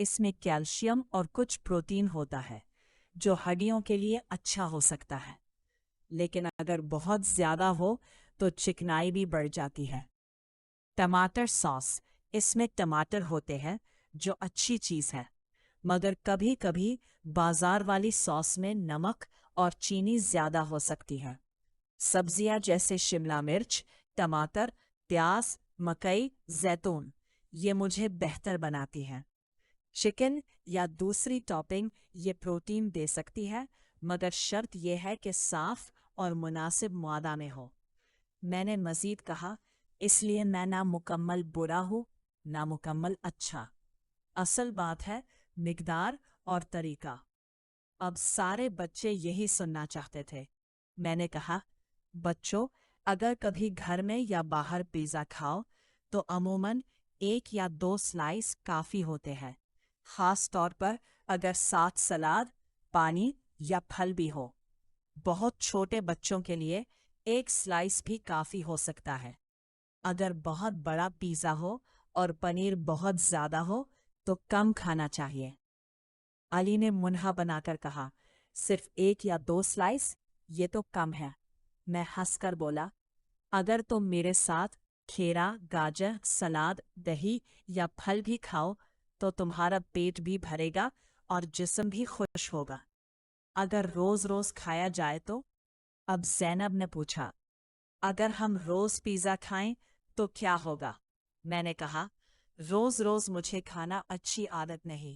اس میں کیلشیم اور کچھ پروٹین ہوتا ہے جو ہڈیوں کے لیے اچھا ہو سکتا ہے، لیکن اگر بہت زیادہ ہو تو چکنائی بھی بڑھ جاتی ہے۔ ٹماٹر ساس، اس میں ٹماٹر ہوتے ہیں جو اچھی چیز ہے، مگر کبھی کبھی بازار والی ساس میں نمک اور چینی زیادہ ہو سکتی ہے۔ سبزیاں جیسے شملہ مرچ، ٹماٹر، پیاز، مکئی، زیتون یہ مجھے بہتر بناتی ہیں۔ چکن یا دوسری ٹاپنگ یہ پروٹین دے سکتی ہے، مگر شرط یہ ہے کہ صاف اور مناسب معدہ میں ہو۔ میں نے مزید کہا، اس لیے میں نہ مکمل برا ہوں نہ مکمل اچھا۔ اصل بات ہے مقدار اور طریقہ۔ اب سارے بچے یہی سننا چاہتے تھے۔ میں نے کہا، بچوں، اگر کبھی گھر میں یا باہر پیزا کھاؤ تو عموماً 1 یا 2 سلائس کافی ہوتے ہیں، خاص طور پر اگر ساتھ سلاد، پانی یا پھل بھی ہو۔ بہت چھوٹے بچوں کے لیے 1 سلائس بھی کافی ہو سکتا ہے۔ اگر بہت بڑا پیزا ہو اور پنیر بہت زیادہ ہو تو کم کھانا چاہیے۔ علی نے منہا بنا کر کہا، صرف 1 یا 2 سلائس؟ یہ تو کم ہے۔ میں ہنس کر بولا، اگر تم میرے ساتھ کھیرا، گاجر، سلاد، دہی یا پھل بھی کھاؤ تو تمہارا پیٹ بھی بھرے گا اور جسم بھی خوش ہوگا۔ اگر روز روز کھایا جائے تو؟ اب زینب نے پوچھا، اگر ہم روز پیزا کھائیں تو کیا ہوگا؟ میں نے کہا، روز روز مجھے کھانا اچھی عادت نہیں،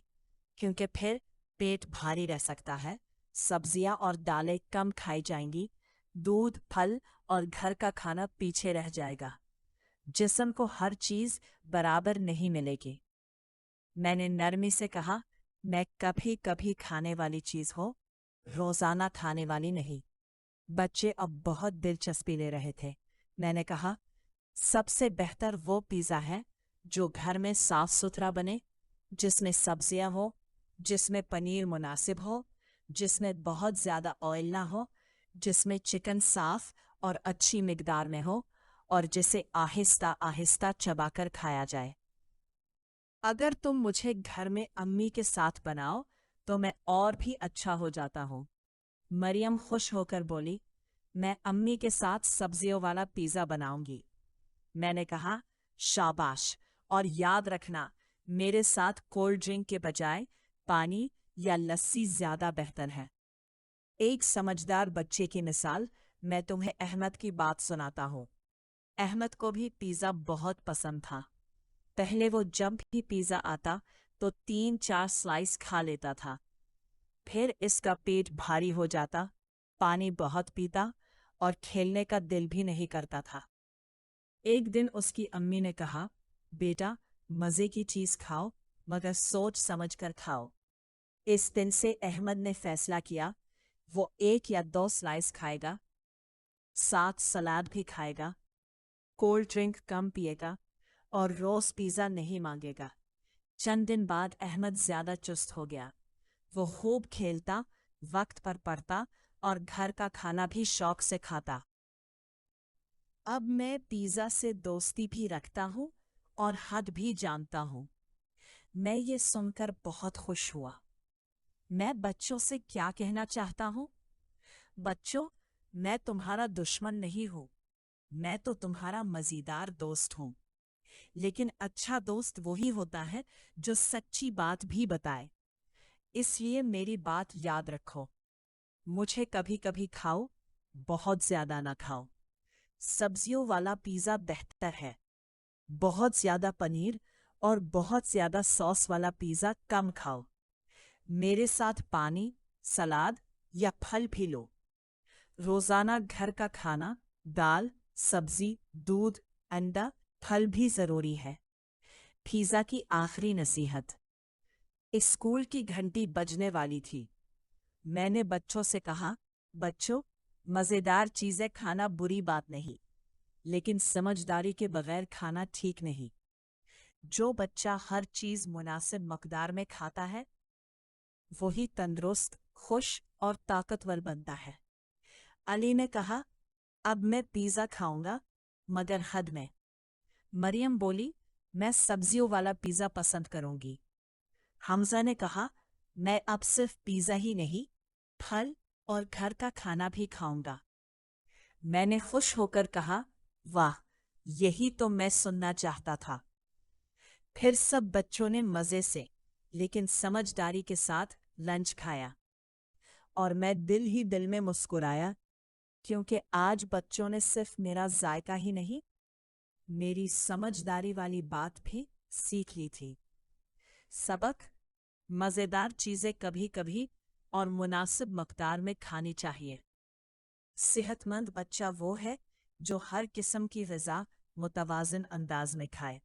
کیونکہ پھر پیٹ بھاری رہ سکتا ہے، سبزیاں اور دالیں کم کھائی جائیں گی، دودھ، پھل اور گھر کا کھانا پیچھے رہ جائے گا، جسم کو ہر چیز برابر نہیں ملے گی۔ میں نے نرمی سے کہا، میں کبھی کبھی کھانے والی چیز ہو، روزانہ کھانے والی نہیں۔ بچے اب بہت دلچسپی لے رہے تھے۔ میں نے کہا، سب سے بہتر وہ پیزا ہے جو گھر میں صاف ستھرا بنے، جس میں سبزیاں ہو، جس میں پنیر مناسب ہو، جس میں بہت زیادہ آئل نہ ہو، جس میں چکن صاف اور اچھی مقدار میں ہو، اور جسے آہستہ آہستہ چبا کر کھایا جائے۔ اگر تم مجھے گھر میں امی کے ساتھ بناؤ تو میں اور بھی اچھا ہو جاتا ہوں۔ مریم خوش ہو کر بولی، میں امی کے ساتھ سبزیوں والا پیزا بناؤں گی۔ میں نے کہا، شاباش، اور یاد رکھنا میرے ساتھ کولڈ ڈرنک کے بجائے پانی یا لسی زیادہ بہتر ہے۔ ایک سمجھدار بچے کی مثال میں تمہیں احمد کی بات سناتا ہوں۔ احمد کو بھی پیزا بہت پسند تھا۔ پہلے وہ جب بھی پیزا آتا تو 3-4 سلائس کھا لیتا تھا، پھر اس کا پیٹ بھاری ہو جاتا، پانی بہت پیتا اور کھیلنے کا دل بھی نہیں کرتا تھا۔ ایک دن اس کی امی نے کہا، بیٹا، مزے کی چیز کھاؤ مگر سوچ سمجھ کر کھاؤ۔ اس دن سے احمد نے فیصلہ کیا وہ 1 یا 2 سلائس کھائے گا، ساتھ سلاد بھی کھائے گا، کولڈ ڈرنک کم پیے گا اور روز پیزا نہیں مانگے گا۔ چند دن بعد احمد زیادہ چست ہو گیا۔ وہ خوب کھیلتا، وقت پر پڑھتا اور گھر کا کھانا بھی شوق سے کھاتا۔ اب میں پیزا سے دوستی بھی رکھتا ہوں اور حد بھی جانتا ہوں۔ میں یہ سن کر بہت خوش ہوا۔ میں بچوں سے کیا کہنا چاہتا ہوں؟ بچوں، میں تمہارا دشمن نہیں ہوں، میں تو تمہارا مزیدار دوست ہوں۔ لیکن اچھا دوست وہی ہوتا ہے جو سچی بات بھی بتائے۔ اس لیے میری بات یاد رکھو، مجھے کبھی کبھی کھاؤ، بہت زیادہ نہ کھاؤ۔ سبزیوں والا پیزا بہتر ہے۔ بہت زیادہ پنیر اور بہت زیادہ سوس والا پیزا کم کھاؤ۔ میرے ساتھ پانی، سلاد یا پھل بھی لو۔ روزانہ گھر کا کھانا، دال، سبزی، دودھ، انڈا، پھل بھی ضروری ہے۔ پیزا کی آخری نصیحت۔ اسکول کی گھنٹی بجنے والی تھی۔ میں نے بچوں سے کہا، بچوں، مزیدار چیزیں کھانا بری بات نہیں، لیکن سمجھداری کے بغیر کھانا ٹھیک نہیں۔ جو بچہ ہر چیز مناسب مقدار میں کھاتا ہے وہی تندرست، خوش اور طاقتور بنتا ہے۔ علی نے کہا، اب میں پیزا کھاؤں گا مگر حد میں۔ مریم بولی، میں سبزیوں والا پیزا پسند کروں گی۔ حمزہ نے کہا، میں اب صرف پیزا ہی نہیں، پھل اور گھر کا کھانا بھی کھاؤں گا۔ میں نے خوش ہو کر کہا، واہ، یہی تو میں سننا چاہتا تھا۔ پھر سب بچوں نے مزے سے لیکن سمجھداری کے ساتھ لنچ کھایا، اور میں دل ہی دل میں مسکرایا، کیونکہ آج بچوں نے صرف میرا ذائقہ ہی نہیں، میری سمجھداری والی بات بھی سیکھ لی تھی۔ سبق: مزیدار چیزیں کبھی کبھی اور مناسب مقدار میں کھانی چاہیے۔ صحت مند بچہ وہ ہے جو ہر قسم کی غذا متوازن انداز میں کھائے۔